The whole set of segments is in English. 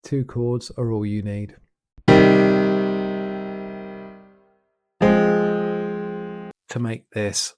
2 chords are all you need. To make this.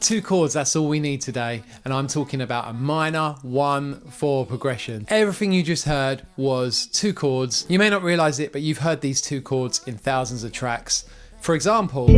Two chords, that's all we need today, and I'm talking about a minor 1/4 progression. Everything you just heard was 2 chords. You may not realize it, but you've heard these 2 chords in thousands of tracks. For example,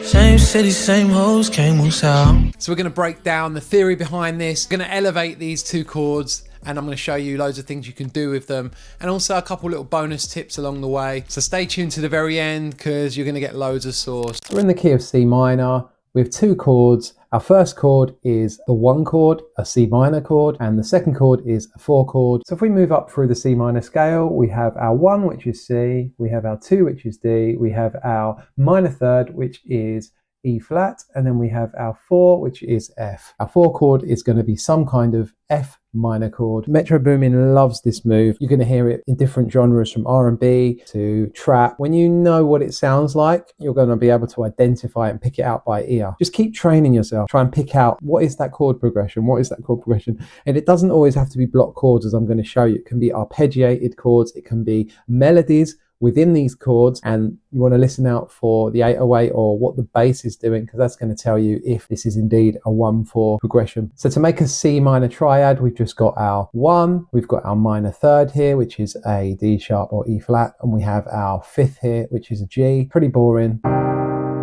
same city, same hoes, can't move south. So we're going to break down the theory behind this. We're going to elevate these 2 chords, and I'm going to show you loads of things you can do with them, and also a couple little bonus tips along the way. So stay tuned to the very end because you're going to get loads of sauce. We're in the key of C minor with 2 chords. Our first chord is the 1 chord, a C minor chord, and the second chord is a 4 chord. So if we move up through the C minor scale, we have our 1, which is C, we have our 2, which is D, we have our minor third, which is E flat, and then we have our 4, which is F. Our 4 chord is going to be some kind of F minor chord. Metro Boomin loves this move. You're going to hear it in different genres from R&B to trap. When you know what it sounds like, you're going to be able to identify it and pick it out by ear. Just keep training yourself. Try and pick out what is that chord progression, what is that chord progression. And it doesn't always have to be block chords, as I'm going to show you. It can be arpeggiated chords, it can be melodies within these chords, and you want to listen out for the 808 or what the bass is doing, because that's going to tell you if this is indeed a 1/4 progression. So to make a C minor triad, we've just got our 1, we've got our minor third here, which is a D sharp or E flat, and we have our 5th here, which is a G. Pretty boring.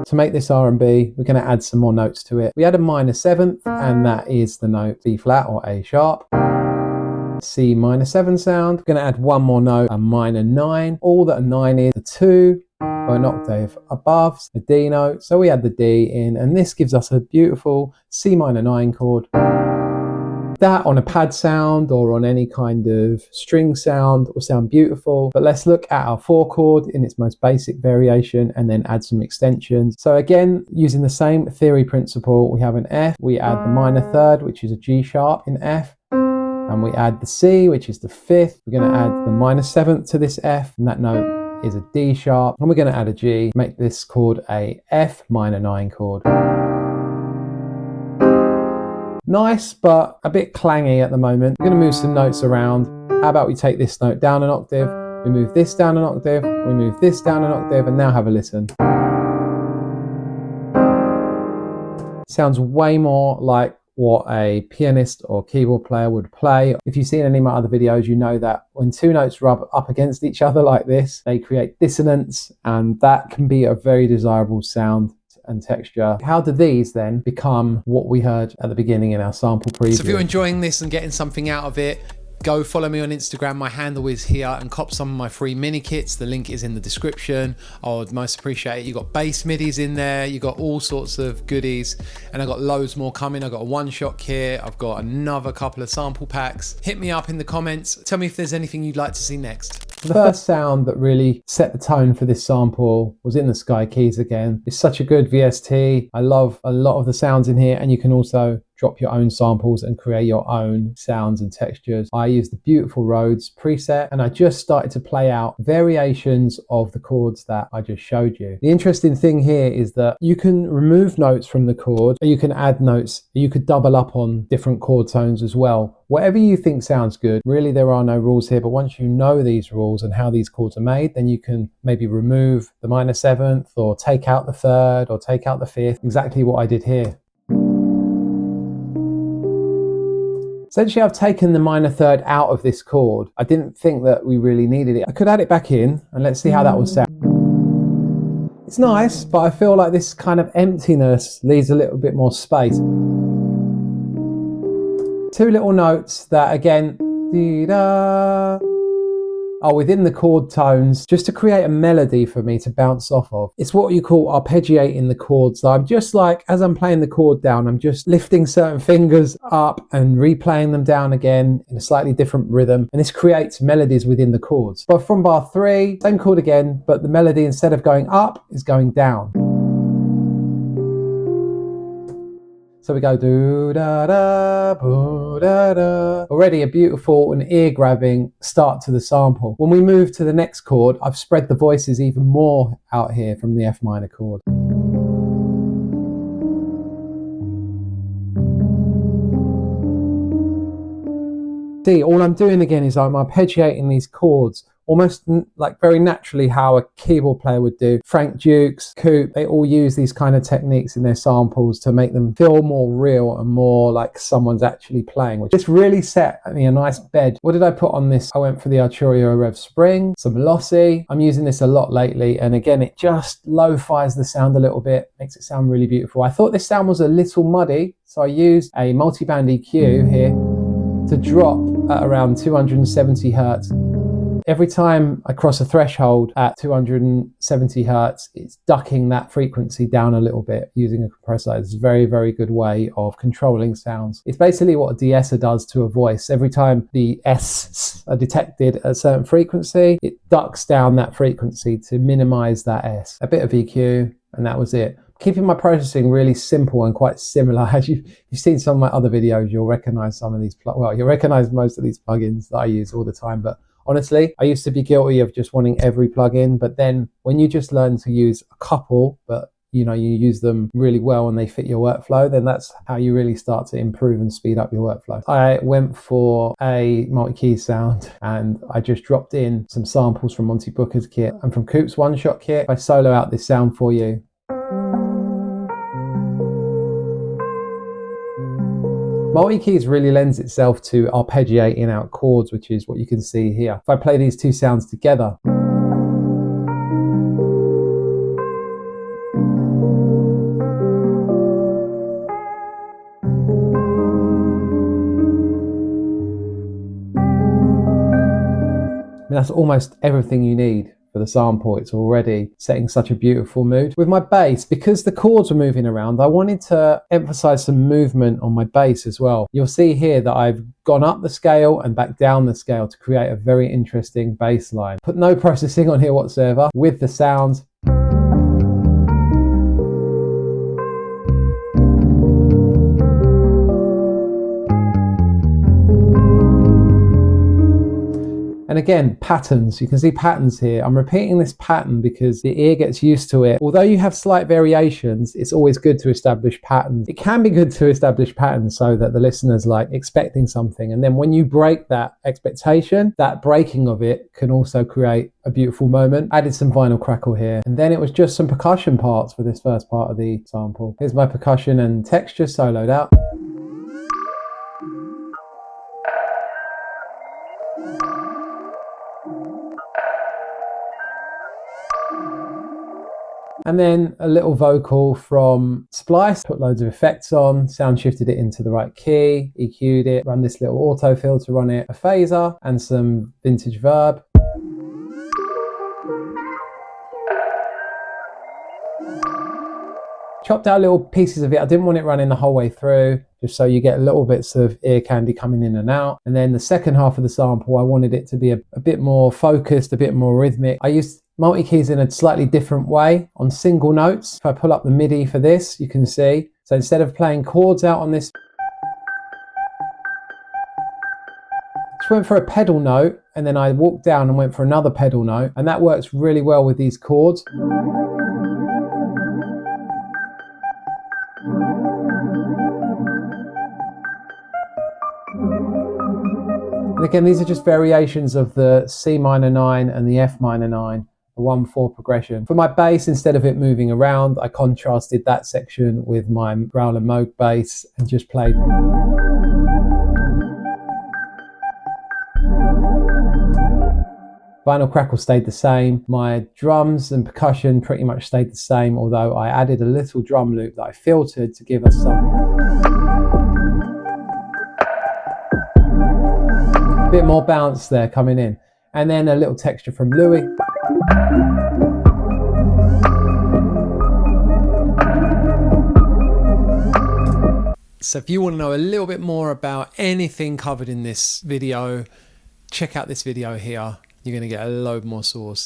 To make this R&B, we're going to add some more notes to it. We add a minor 7th, and that is the note B flat or A sharp. C minor 7 sound. We're going to add one more note, a minor 9. All that a 9 is, a 2 or an octave above, the D note. So we add the D in, and this gives us a beautiful C minor 9 chord. That on a pad sound or on any kind of string sound will sound beautiful. But let's look at our 4 chord in its most basic variation and then add some extensions. So again, using the same theory principle, we have an F, we add the minor third, which is a G sharp in F, and we add the C, which is the 5th. We're going to add the minor 7th to this F, and that note is a D sharp, and we're going to add a G, make this chord a F minor 9 chord. Nice, but a bit clangy at the moment. We're going to move some notes around. How about we take this note down an octave, we move this down an octave, we move this down an octave, and now have a listen. Sounds way more like what a pianist or keyboard player would play. If you've seen any of my other videos, you know that when 2 notes rub up against each other like this, they create dissonance, and that can be a very desirable sound and texture. How do these then become what we heard at the beginning in our sample preview? So if you're enjoying this and getting something out of it, go follow me on Instagram. My handle is here, and cop some of my free mini kits. The link is in the description. I would most appreciate it. You got bass midis in there, you got all sorts of goodies, and I got loads more coming. I got a 1-shot kit, I've got another couple of sample packs. Hit me up in the comments, tell me if there's anything you'd like to see next. The first sound that really set the tone for this sample was in the Sky Keys again. It's such a good VST. I love a lot of the sounds in here, and you can also drop your own samples and create your own sounds and textures. I use the Beautiful Roads preset, and I just started to play out variations of the chords that I just showed you. The interesting thing here is that you can remove notes from the chord, or you can add notes. You could double up on different chord tones as well. Whatever you think sounds good. Really, there are no rules here, but once you know these rules and how these chords are made, then you can maybe remove the minor 7th, or take out the 3rd, or take out the 5th. Exactly what I did here. Essentially, I've taken the minor 3rd out of this chord. I didn't think that we really needed it. I could add it back in, and let's see how that would sound. It's nice, but I feel like this kind of emptiness leaves a little bit more space. 2 little notes that, again, dee-da, are within the chord tones just to create a melody for me to bounce off of. It's what you call arpeggiating the chords. So I'm just like, as I'm playing the chord down, I'm just lifting certain fingers up and replaying them down again in a slightly different rhythm. And this creates melodies within the chords. But from bar 3, same chord again, but the melody instead of going up is going down. So we go do da da boo da da. Already a beautiful and ear-grabbing start to the sample. When we move to the next chord, I've spread the voices even more out here from the F minor chord. See, all I'm doing again is I'm arpeggiating these chords almost like very naturally how a keyboard player would do. Frank Dukes, Coop, they all use these kind of techniques in their samples to make them feel more real and more like someone's actually playing, which just really set me a nice bed. What did I put on this? I went for the Arturio Rev Spring, some Lossy. I'm using this a lot lately, and again, it just lo-fi's the sound a little bit, makes it sound really beautiful. I thought this sound was a little muddy, so I used a multi-band EQ here to drop at around 270 hertz. Every time I cross a threshold at 270 hertz, it's ducking that frequency down a little bit using a compressor. It's a very, very good way of controlling sounds. It's basically what a de-esser does to a voice. Every time the S are detected at a certain frequency, it ducks down that frequency to minimize that S. A bit of EQ, and that was it. Keeping my processing really simple and quite similar. As you've seen some of my other videos, you'll recognize some of these, well, you'll recognize most of these plugins that I use all the time, but honestly, I used to be guilty of just wanting every plugin, but then when you just learn to use a couple, but you use them really well and they fit your workflow, then that's how you really start to improve and speed up your workflow. I went for a multi-key sound and I just dropped in some samples from Monty Booker's kit and from Coop's one-shot kit. If I solo out this sound for you. Multi-keys really lends itself to arpeggiating out chords, which is what you can see here. If I play these two sounds together, that's almost everything you need for the sample. It's already setting such a beautiful mood. With my bass, because the chords were moving around, I wanted to emphasize some movement on my bass as well. You'll see here that I've gone up the scale and back down the scale to create a very interesting bass line. Put no processing on here whatsoever with the sounds. And again, patterns, you can see patterns here. I'm repeating this pattern because the ear gets used to it. Although you have slight variations, it's always good to establish patterns. It can be good to establish patterns so that the listener's like expecting something. And then when you break that expectation, that breaking of it can also create a beautiful moment. Added some vinyl crackle here. And then it was just some percussion parts for this first part of the sample. Here's my percussion and texture soloed out. And then a little vocal from Splice, put loads of effects on, sound shifted it into the right key, EQ'd it, run this little auto filter on it, a phaser and some vintage verb. Chopped out little pieces of it. I didn't want it running the whole way through, just so you get little bits of ear candy coming in and out. And then the second half of the sample, I wanted it to be a bit more focused, a bit more rhythmic. I used multi-keys in a slightly different way on single notes. If I pull up the MIDI for this, you can see. So instead of playing chords out on this, just went for a pedal note, and then I walked down and went for another pedal note, and that works really well with these chords. And again, these are just variations of the C minor 9 and the F minor 9, the 1/4 progression. For my bass, instead of it moving around, I contrasted that section with my growl and Moog bass and just played. Vinyl crackle stayed the same. My drums and percussion pretty much stayed the same, although I added a little drum loop that I filtered to give us some bit more bounce there coming in. And then a little texture from Louis. So if you want to know a little bit more about anything covered in this video, check out this video here. You're going to get a load more source